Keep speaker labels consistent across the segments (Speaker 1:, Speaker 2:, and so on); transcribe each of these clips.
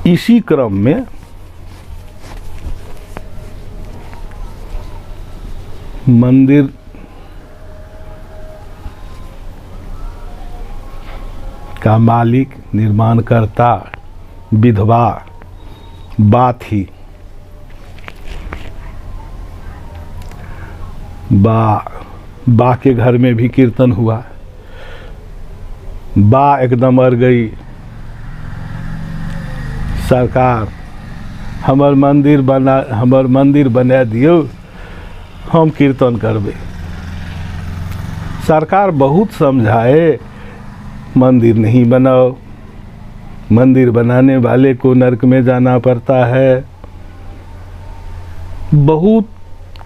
Speaker 1: इसी क्रम में मंदिर का मालिक, निर्माणकर्ता, विधवा बा थी। बा के घर में भी कीर्तन हुआ। बा एकदम अर गई, सरकार हमर मंदिर बना दियो, हम कीर्तन करबे। सरकार बहुत समझाए, मंदिर नहीं बनाओ, मंदिर बनाने वाले को नरक में जाना पड़ता है। बहुत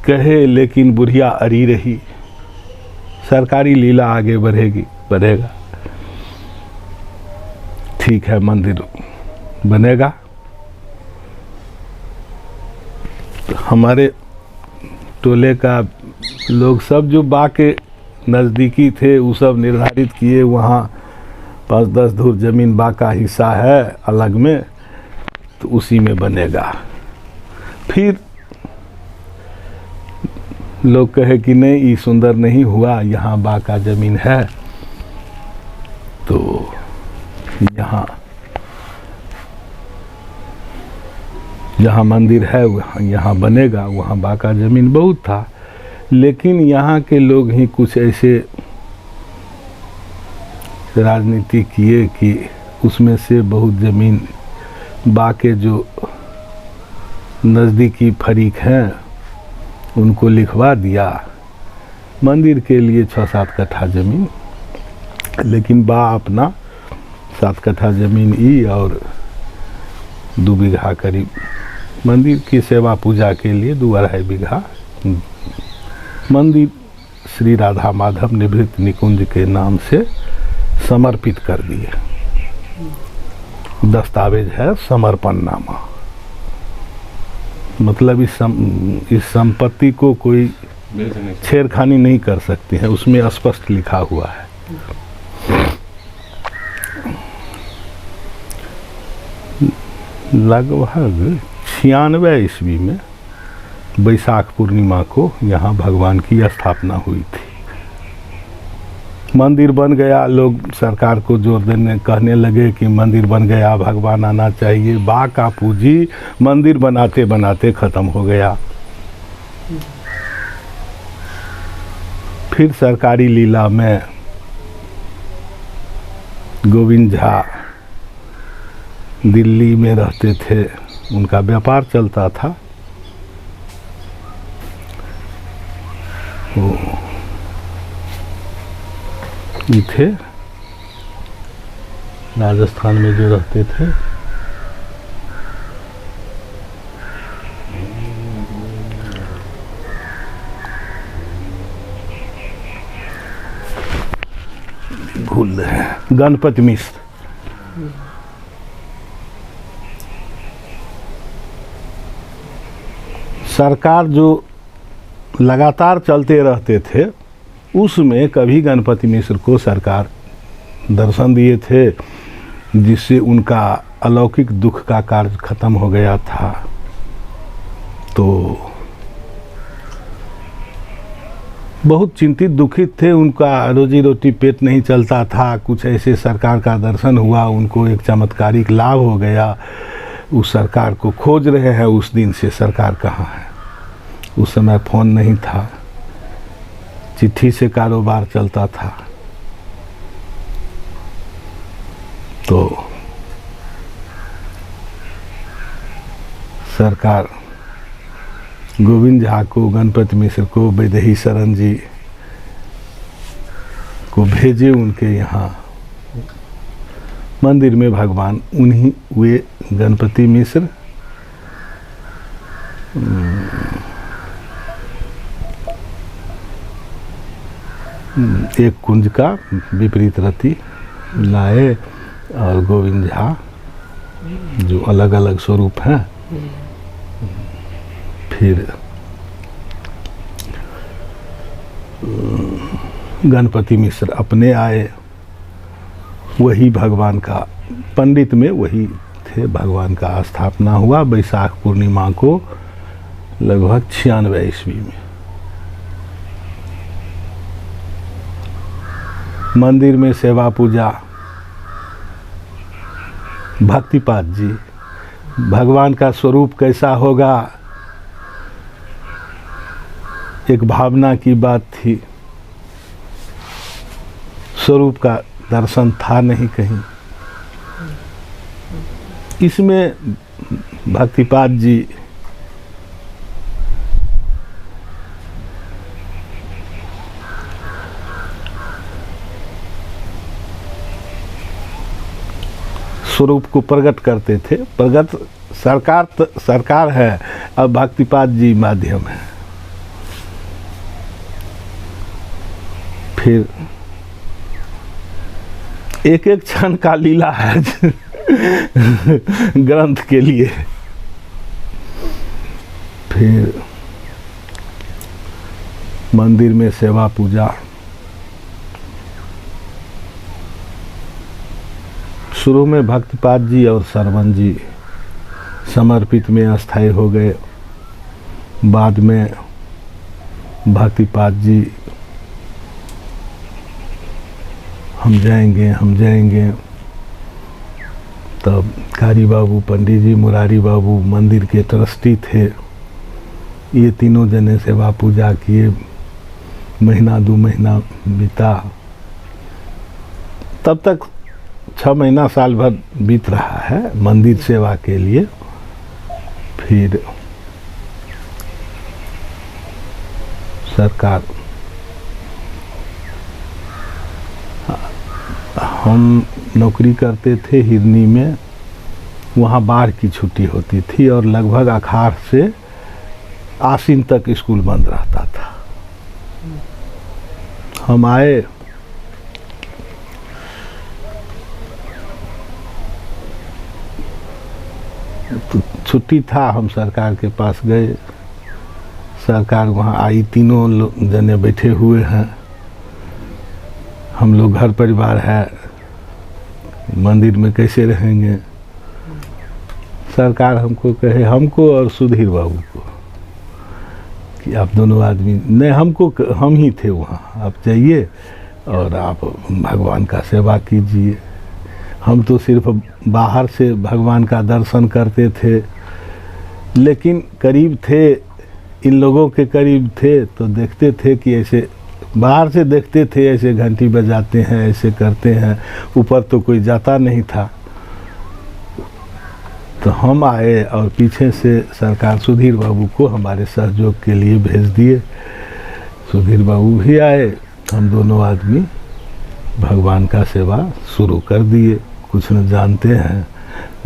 Speaker 1: कहे लेकिन बुढ़िया अड़ी रही। सरकारी लीला आगे बढ़ेगा। ठीक है, मंदिर बनेगा। तो हमारे टोले का लोग सब जो बा के नज़दीकी थे वो सब निर्धारित किए, वहाँ 5-10 धूर जमीन बा का हिस्सा है अलग में, तो उसी में बनेगा। फिर लोग कहे कि नहीं, ये सुंदर नहीं हुआ, यहाँ बा का जमीन है तो यहाँ जहाँ मंदिर है वहाँ यहाँ बनेगा। वहाँ बा का जमीन बहुत था, लेकिन यहाँ के लोग ही कुछ ऐसे राजनीति किए कि उसमें से बहुत ज़मीन बा के जो नज़दीकी फरीक हैं उनको लिखवा दिया मंदिर के लिए 6-7 कट्ठा ज़मीन। लेकिन बा अपना 7 कट्ठा ज़मीन ई और 2 बीघा करीब मंदिर की सेवा पूजा के लिए 2-2.5 बीघा मंदिर श्री राधा माधव निवृत्त निकुंज के नाम से समर्पित कर दिए। दस्तावेज है समर्पणनामा, मतलब इस संपत्ति को कोई छेड़खानी नहीं कर सकते हैं, उसमें स्पष्ट लिखा हुआ है। लगभग 96 ईस्वी में बैसाख पूर्णिमा को यहाँ भगवान की स्थापना हुई थी। मंदिर बन गया, लोग सरकार को जोर देने कहने लगे कि मंदिर बन गया, भगवान आना चाहिए। बा का पूंजी मंदिर बनाते बनाते ख़त्म हो गया। फिर सरकारी लीला में गोविंद झा दिल्ली में रहते थे, उनका व्यापार चलता था। वो ये थे राजस्थान में जो रहते थे, भूल रहे हैं, गणपति मिश्र। सरकार जो लगातार चलते रहते थे उसमें कभी गणपति मिश्र को सरकार दर्शन दिए थे, जिससे उनका अलौकिक दुख का कार्य खत्म हो गया था। तो बहुत चिंतित दुखित थे, उनका रोजी रोटी पेट नहीं चलता था। कुछ ऐसे सरकार का दर्शन हुआ, उनको एक चमत्कारिक लाभ हो गया। उस सरकार को खोज रहे हैं उस दिन से, सरकार कहाँ है। उस समय फ़ोन नहीं था, चिट्ठी से कारोबार चलता था। तो सरकार गोविंद झा को, गणपति मिश्र को, वैदेही शरण जी को भेजे उनके यहाँ मंदिर में। भगवान उन्हीं वे गणपति मिश्र एक कुंज का विपरीत रति लाए और गोविंद झा जो अलग अलग स्वरूप हैं। फिर गणपति मिश्र अपने आए, वही भगवान का पंडित में वही थे भगवान का स्थापना हुआ बैसाख पूर्णिमा को लगभग 96 ईस्वी में। मंदिर में सेवा पूजा, भक्तिपाद जी, भगवान का स्वरूप कैसा होगा एक भावना की बात थी, स्वरूप का दर्शन था नहीं कहीं। इसमें भक्तिपाद जी स्वरूप को प्रकट करते थे। प्रगट सरकार है, अब भक्तिपाद जी माध्यम है। फिर एक एक क्षण का लीला है ग्रंथ के लिए। फिर मंदिर में सेवा पूजा, शुरू में भक्तिपाद जी और सरवन जी समर्पित में अस्थायी हो गए। बाद में भक्तिपाद जी हम जाएंगे। तब कारी बाबू, पंडित जी, मुरारी बाबू मंदिर के ट्रस्टी थे। ये तीनों जने सेवा पूजा किए। महीना 2 महीना बीता, तब तक 6 महीना साल भर बीत रहा है मंदिर सेवा के लिए। फिर सरकार, हम नौकरी करते थे हिरनी में, वहाँ बाढ़ की छुट्टी होती थी और लगभग आषाढ़ से आश्विन तक स्कूल बंद रहता था। हम आए, तो छुट्टी था, हम सरकार के पास गए। सरकार वहाँ आई, तीनों जने बैठे हुए हैं। हम लोग घर परिवार है, मंदिर में कैसे रहेंगे। सरकार हमको कहे, हमको और सुधीर बाबू को, कि आप दोनों आदमी, नहीं हमको, हम ही थे वहाँ, आप जाइए और आप भगवान का सेवा कीजिए। हम तो सिर्फ बाहर से भगवान का दर्शन करते थे, लेकिन करीब थे, इन लोगों के करीब थे तो देखते थे कि ऐसे बाहर से देखते थे, ऐसे घंटी बजाते हैं, ऐसे करते हैं, ऊपर तो कोई जाता नहीं था। तो हम आए और पीछे से सरकार सुधीर बाबू को हमारे सहयोग के लिए भेज दिए। सुधीर बाबू भी आए, हम दोनों आदमी भगवान का सेवा शुरू कर दिए। कुछ न जानते हैं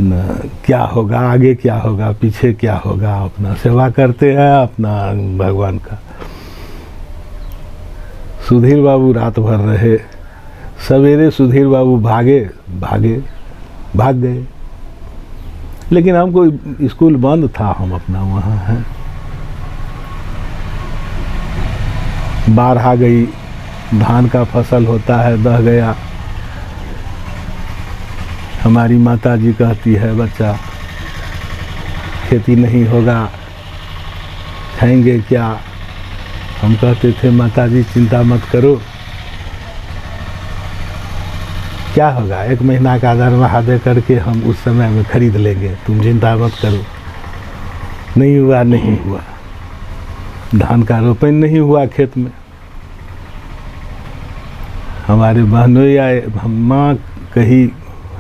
Speaker 1: न क्या होगा, आगे क्या होगा, पीछे क्या होगा, अपना सेवा करते हैं अपना भगवान का। सुधीर बाबू रात भर रहे, सवेरे सुधीर बाबू भाग गए। लेकिन हमको स्कूल बंद था, हम अपना वहाँ हैं। बाढ़ आ गई, धान का फसल होता है, दह गया। हमारी माता जी कहती है, बच्चा खेती नहीं होगा, खाएंगे क्या। हम कहते थे, माता जी चिंता मत करो, क्या होगा, 1 महीना का दरमाहा दे करके हम उस समय में खरीद लेंगे, तुम चिंता मत करो। नहीं हुआ, धान का रोपण नहीं हुआ खेत में। हमारे बहनोई आए, माँ कही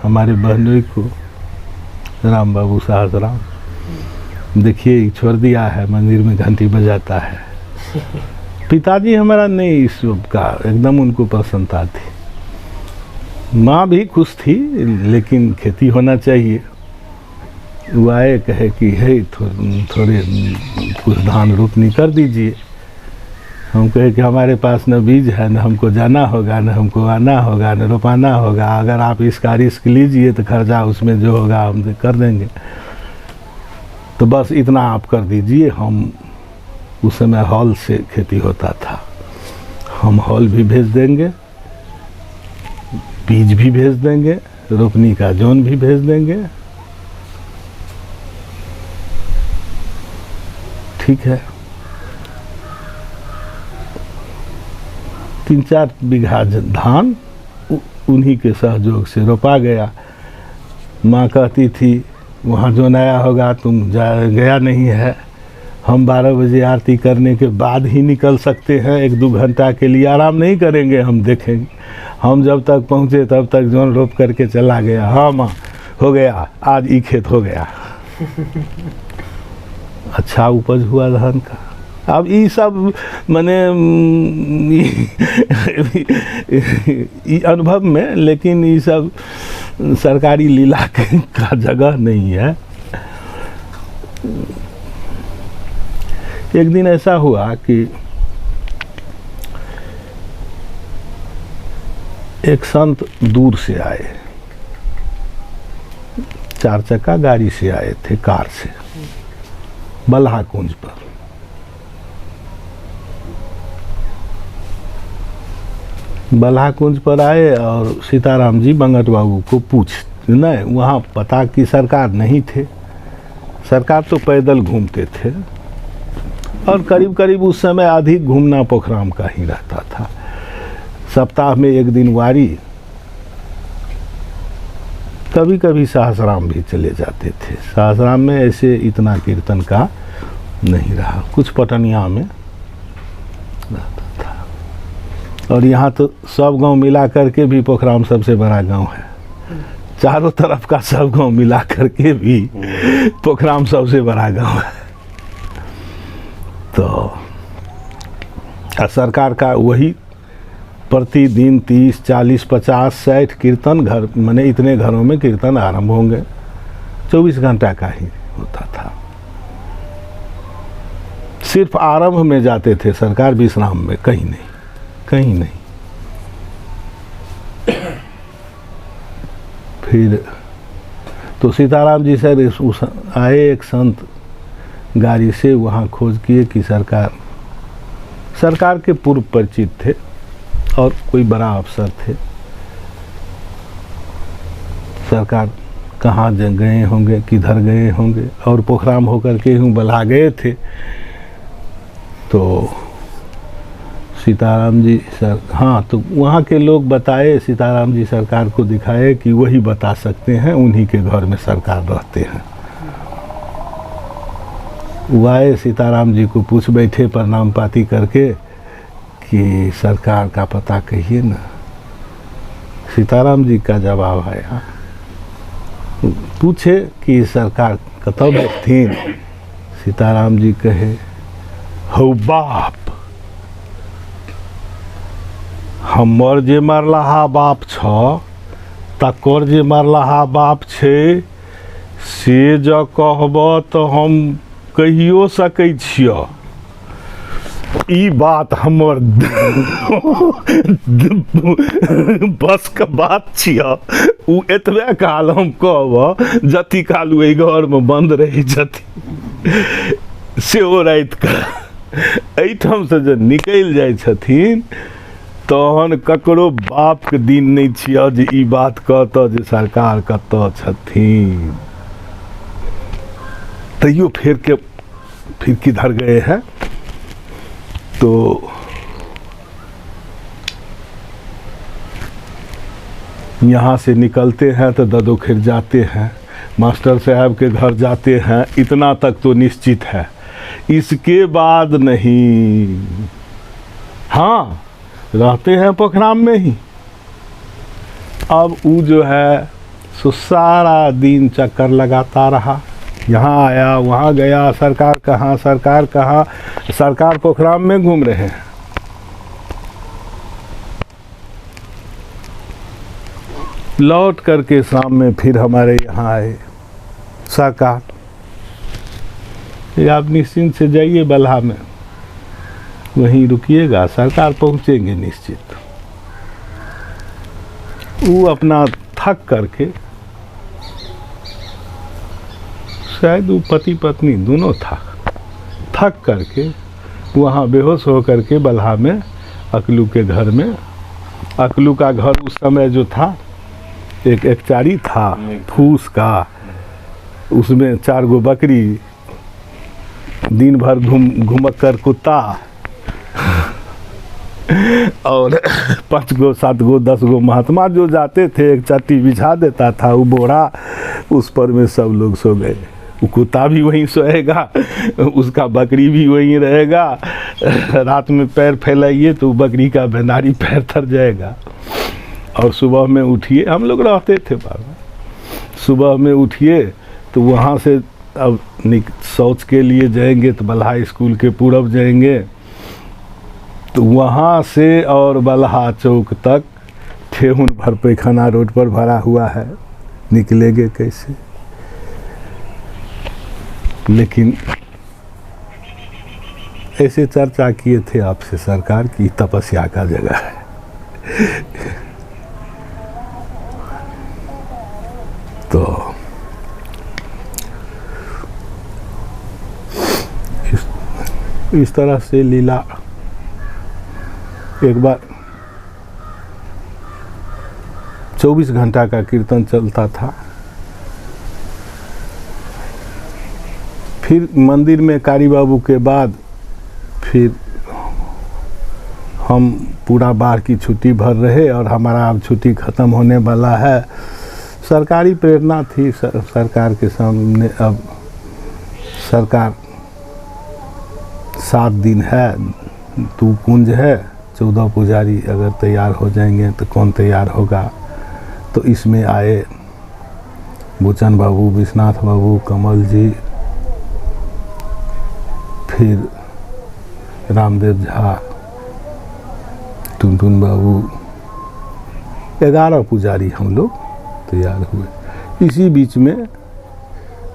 Speaker 1: हमारे बहनोई को, राम बाबू सहसराम, देखिए छोड़ दिया है, मंदिर में घंटी बजाता है। पिताजी हमारा नहीं इस का एकदम उनको प्रसन्नता थी। माँ भी खुश थी, लेकिन खेती होना चाहिए। वो आए, कहे कि है थोड़े कुछ धान रोपनी कर दीजिए। हम कहे कि हमारे पास न बीज है, न हमको जाना होगा, न हमको आना होगा, न रोपाना होगा। अगर आप इसका रिस्क लीजिए तो खर्चा उसमें जो होगा हम कर देंगे, तो बस इतना आप कर दीजिए। हम उस समय हॉल से खेती होता था, हम हॉल भी भेज देंगे, बीज भी भेज देंगे, रोपनी का जोन भी भेज देंगे, ठीक है, 3-4 बीघा धान उन्हीं के सहयोग से रोपा गया। माँ कहती थी वहाँ जो नया होगा तुम गया नहीं है, हम 12 बजे आरती करने के बाद ही निकल सकते हैं, 1-2 घंटा के लिए आराम नहीं करेंगे, हम देखेंगे। हम जब तक पहुँचे तब तक जोन रोप करके चला गया। हाँ माँ हो गया, आज ई खेत हो गया। अच्छा उपज हुआ धान का। अब ये सब मैंने अनुभव में, लेकिन ये सब सरकारी लीला का जगह नहीं है। एक दिन ऐसा हुआ कि एक संत दूर से आए, 4 चक्का गाड़ी से आए थे, कार से, बल्हा कुंज पर। बल्हा कुंज पर आए और सीताराम जी बंगट बाबू को नहीं, वहाँ पता कि सरकार नहीं थे, सरकार तो पैदल घूमते थे और करीब करीब उस समय अधिक घूमना पोखराम का ही रहता था। सप्ताह में 1 दिन वारी, कभी कभी सहस्राम भी चले जाते थे। सहस्राम में ऐसे इतना कीर्तन का नहीं रहा, कुछ पटनिया में रहता था। और यहाँ तो सब गांव मिला करके भी पोखराम सबसे बड़ा गांव है, चारों तरफ का सब गांव मिला करके भी पोखराम सबसे बड़ा गांव है। तो सरकार का वही प्रतिदिन 30, 40, 50, 60 कीर्तन घर, माने इतने घरों में कीर्तन आरंभ होंगे, 24 घंटा का ही होता था। सिर्फ आरंभ में जाते थे सरकार, विश्राम में कहीं नहीं, कहीं नहीं। फिर तो सीताराम जी सर आए, एक संत गाड़ी से वहाँ खोज किए कि सरकार के पूर्व परिचित थे और कोई बड़ा अफसर थे। सरकार कहाँ गए होंगे, किधर गए होंगे, और पोखराम होकर के यूँ बल्हा गए थे। तो सीताराम जी सर, हाँ, तो वहाँ के लोग बताए, सीताराम जी सरकार को दिखाए कि वही बता सकते हैं, उन्हीं के घर में सरकार रहते हैं। वो आए, सीताराम जी को पूछ बैठे प्रणाम पाती करके कि सरकार का पता कहिए ना। सीताराम जी का जवाब आया, पूछे कि सरकार कतौ बैठतीन। सीताराम जी कहे, हौ बाप, हमर जे मरलाहा बाप छ तकर जे मरलाहा बाप छे से ज कहब तो हम कहियो सकै छिय। ई बात हमर बस के बात छिय। उ एतबे काल हम कहब जति काल ओहि घर में बंद रही छथिन से ओ रात का एहिठाम से जे निकलि जाइ छथिन तहन ककरो बाप के दिन नहीं छिय जे ई बात कहत जे सरकार कतऽ छथिन। तैयो फिर किधर गए हैं। तो यहाँ से निकलते हैं तो ददोखिर जाते हैं, मास्टर साहब के घर जाते हैं, इतना तक तो निश्चित है, इसके बाद नहीं। हाँ, रहते हैं पोखराम में ही। अब वो जो है सो सारा दिन चक्कर लगाता रहा, यहाँ आया वहाँ गया, सरकार कहाँ, सरकार कहाँ, सरकार पोखराम में घूम रहे हैं। लौट करके शाम में फिर हमारे यहाँ आए सरकार, आप निश्चिंत से जाइए बल्हा में, वहीं रुकिएगा, सरकार पहुँचेंगे निश्चित। वो अपना थक करके, शायद वो पति पत्नी दोनों थक करके वहाँ बेहोश हो करके बल्हा में अकलू के घर में, अकलू का घर उस समय जो था एक चारी था फूस का, उसमें 4 गो बकरी दिन भर घुमक कर कुत्ता और 5 गो 7 गो 10 गो महात्मा जो जाते थे, एक चट्टी बिछा देता था, वो बोरा, उस पर में सब लोग सो गए। वो कुत्ता भी वहीं सोएगा, उसका बकरी भी वहीं रहेगा। रात में पैर फैलाइए तो बकरी का बेनारी पैर थर जाएगा। और सुबह में उठिए, हम लोग रहते थे बाबा, सुबह में उठिए तो वहाँ से अब शौच के लिए जाएंगे तो बल्हा स्कूल के पूरब जाएंगे, तो वहाँ से और बल्हा चौक तक ठेहुन भर पैखाना रोड पर भरा हुआ है, निकलेंगे कैसे? लेकिन ऐसे चर्चा किए थे आपसे सरकार की तपस्या का जगह है। तो इस तरह से लीला। एक बार 24 घंटा का कीर्तन चलता था। फिर मंदिर में कारी बाबू के बाद फिर हम पूरा बाढ़ की छुट्टी भर रहे और हमारा अब छुट्टी ख़त्म होने वाला है। सरकारी प्रेरणा थी सरकार के सामने, अब सरकार 7 दिन है, 2 कुंज है, 14 पुजारी अगर तैयार हो जाएंगे तो कौन तैयार होगा। तो इसमें आए बुचन बाबू, विश्वनाथ बाबू, कमल जी, फिर रामदेव झा, टुनटुन बाबू, 11 पुजारी हम लोग तैयार हुए। इसी बीच में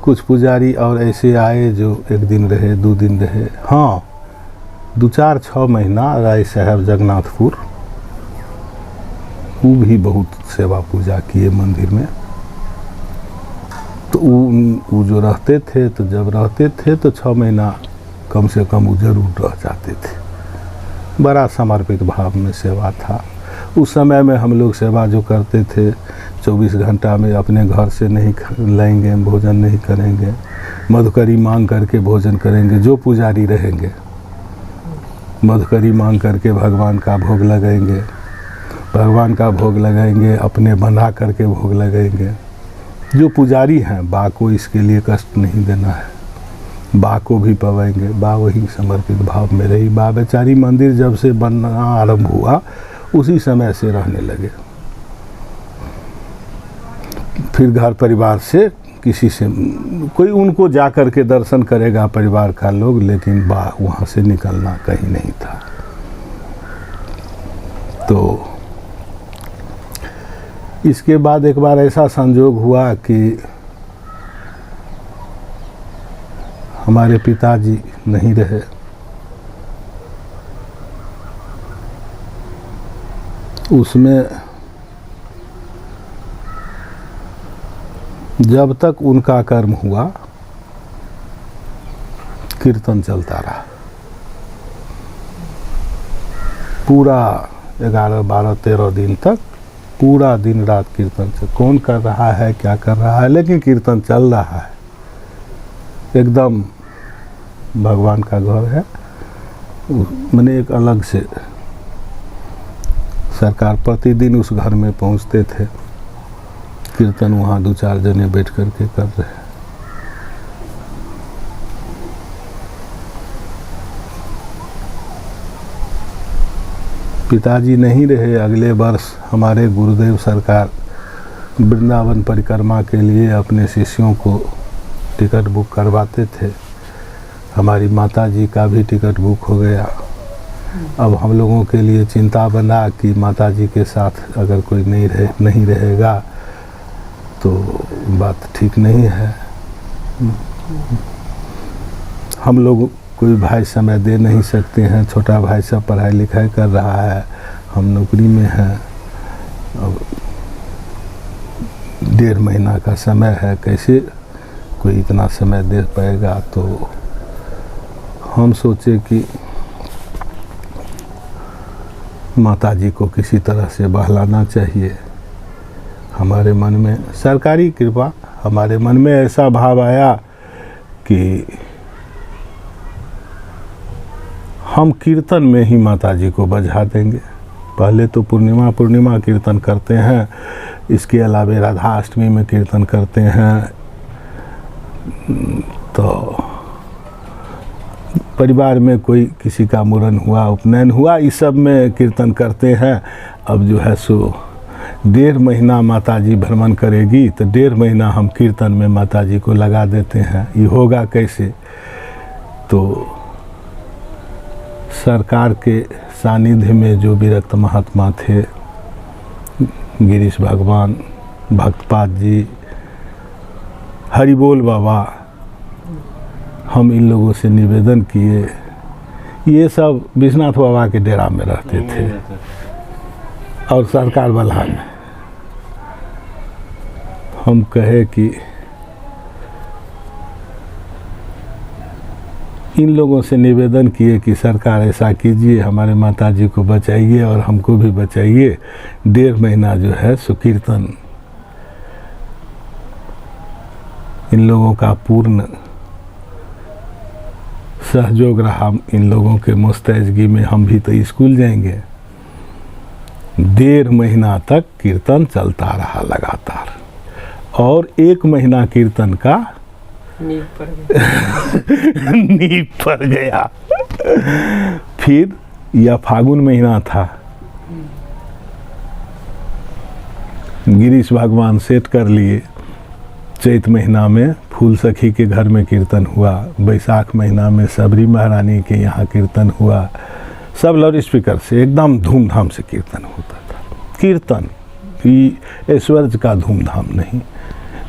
Speaker 1: कुछ पुजारी और ऐसे आए जो 1 दिन रहे, 2 दिन रहे। हाँ, 2-4-6 महीना राय साहब जगन्नाथपुर, वो भी बहुत सेवा पूजा किए मंदिर में। तो वो जो रहते थे, तो जब रहते थे तो 6 महीना कम से कम वो जरूर रह जाते थे। बड़ा समर्पित भाव में सेवा था। उस समय में हम लोग सेवा जो करते थे 24 घंटा में अपने घर से नहीं लाएंगे, भोजन नहीं करेंगे, मधुकरी मांग करके भोजन करेंगे। जो पुजारी रहेंगे मधुकरी मांग करके भगवान का भोग लगाएंगे, भगवान का भोग लगाएंगे, अपने बना करके भोग लगाएंगे। जो पुजारी हैं बा को इसके लिए कष्ट नहीं देना है, बा को भी पवाएंगे। बा वही समर्पित भाव में रही। बा बेचारी मंदिर जब से बनना आरंभ हुआ उसी समय से रहने लगे। फिर घर परिवार से किसी से कोई उनको जा कर के दर्शन करेगा परिवार का लोग, लेकिन बा वहाँ से निकलना कहीं नहीं था। तो इसके बाद एक बार ऐसा संजोग हुआ कि हमारे पिताजी नहीं रहे। उसमें जब तक उनका कर्म हुआ कीर्तन चलता रहा। पूरा 11, 12, 13 दिन तक पूरा दिन रात कीर्तन से कौन कर रहा है, क्या कर रहा है, लेकिन कीर्तन चल रहा है। एकदम भगवान का घर है, मैंने एक अलग से सरकार प्रतिदिन उस घर में पहुंचते थे। कीर्तन वहाँ 2-4 जने बैठ कर के कर रहे हैं। पिताजी नहीं रहे। अगले वर्ष हमारे गुरुदेव सरकार वृंदावन परिक्रमा के लिए अपने शिष्यों को टिकट बुक करवाते थे। हमारी माता जी का भी टिकट बुक हो गया। अब हम लोगों के लिए चिंता बना कि माता जी के साथ अगर कोई नहीं रहेगा तो बात ठीक नहीं है। हम लोग कोई भाई समय दे नहीं सकते हैं। छोटा भाई सब पढ़ाई लिखाई कर रहा है, हम नौकरी में हैं। अब 1.5 महीना का समय है, कैसे कोई इतना समय दे पाएगा। तो हम सोचे कि माता जी को किसी तरह से बहलाना चाहिए। हमारे मन में सरकारी कृपा, हमारे मन में ऐसा भाव आया कि हम कीर्तन में ही माता जी को बजा देंगे। पहले तो पूर्णिमा कीर्तन करते हैं, इसके अलावा राधाष्टमी में कीर्तन करते हैं, तो परिवार में कोई किसी का मुरन हुआ, उपनयन हुआ, इस सब में कीर्तन करते हैं। अब जो है सो 1.5 महीना माता जी भ्रमण करेगी, तो 1.5 महीना हम कीर्तन में माता जी को लगा देते हैं। ये होगा कैसे? तो सरकार के सानिध्य में जो विरक्त महात्मा थे, गिरीश भगवान, भक्तपाद जी, हरिबोल बाबा, हम इन लोगों से निवेदन किए। ये सब विश्वनाथ बाबा के डेरा में रहते थे और सरकार बल्हा में। हम कहे कि इन लोगों से निवेदन किए कि सरकार ऐसा कीजिए, हमारे माता जी को बचाइए और हमको भी बचाइए। 1.5 महीना जो है सो कीर्तन इन लोगों का पूर्ण सहयोग रहा। इन लोगों के मुस्तैदगी में हम भी तो स्कूल जाएंगे। 1.5 महीना तक कीर्तन चलता रहा लगातार, और 1 महीना कीर्तन का नींव पड़ गया। फिर यह फागुन महीना था, गिरीश भगवान सेट कर लिए। चैत महीना में फूल सखी के घर में कीर्तन हुआ, बैसाख महीना में सबरी महारानी के यहाँ कीर्तन हुआ। सब लाउड स्पीकर से एकदम धूमधाम से कीर्तन होता था। कीर्तन की ऐश्वर्य का धूमधाम नहीं,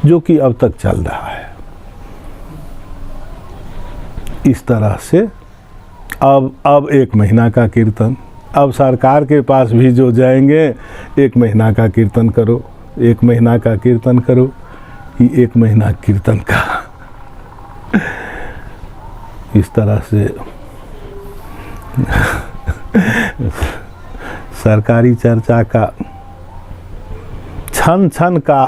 Speaker 1: जो कि अब तक चल रहा है। इस तरह से अब 1 महीना का कीर्तन। अब सरकार के पास भी जो जाएंगे, 1 महीना का कीर्तन करो, 1 महीना का कीर्तन करो। कि 1 महीना कीर्तन का इस तरह से सरकारी चर्चा का क्षण क्षण का